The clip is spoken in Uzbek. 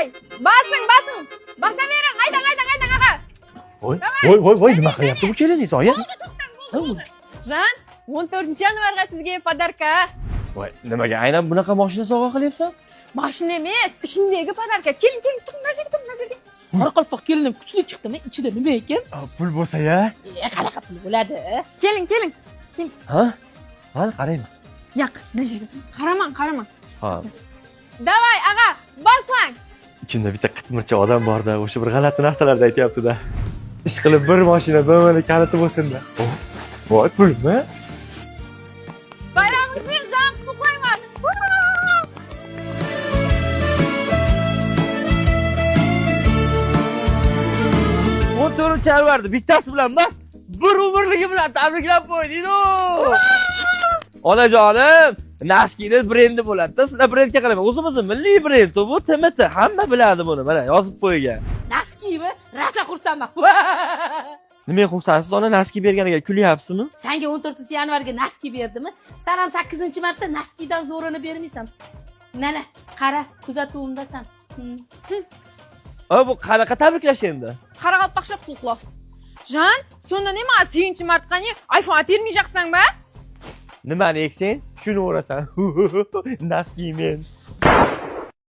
Davay, basing. Basavering, haydang, aqa. Voy, nima qilyapti bu keliniz, oyi? Jan, 14-yanvarga sizga podarka. Voy, nimaga aynan bunaqa mashina sovg'a qilyapsan? Mashina emas, shundagi podarka. Keling, tuxnajiga. Qoraqalpoq kelinim kuchli chiqdimi? Ichida nima ekan? Pul bo'lsa-ya? Qanaqa pul bo'ladi? Keling. Ha, qarayman. Yo'q, najiga. Qaraman. Ha. Davay, aqa, baslang. Ichimda bitta qitmircha odam bor-da, o'sha bir g'alati narsalarni aytayapti-da. Ish qilib bir mashina BMW kaliti bo'lsin-da. Voy, pulmi? Bayramingizni Jan qutlaqlayman. 14-yanvarda bittasi bilan emas, bir umrligi bilan tabriklab qo'ydingiz-ku. Onajonim, Naskini brendi bo'ladi-da. Sizlar brendga qaramang. O'zimizni milliy brend bu TMT. Hamma biladi buni. Mana yozib qo'ygan. Naskimi? Rasa xursandman. Nimaga xursandsiz? Ona Naski berganiga kulyapsizmi? Senga 14-yanvarga Naski berdimi? Sen ham 8-marta Naskidan zo'rini bermaysan. Mana, qara, kuzatuvimdasan. Bu qanaqa tabriklash endi? Qoraqalpoqcha qutlaq. Jan, sonda nima 8-martqani iPhone olib bermayacaqsan-ba? Nimani eksang? Shuni o'rasan. Naski men.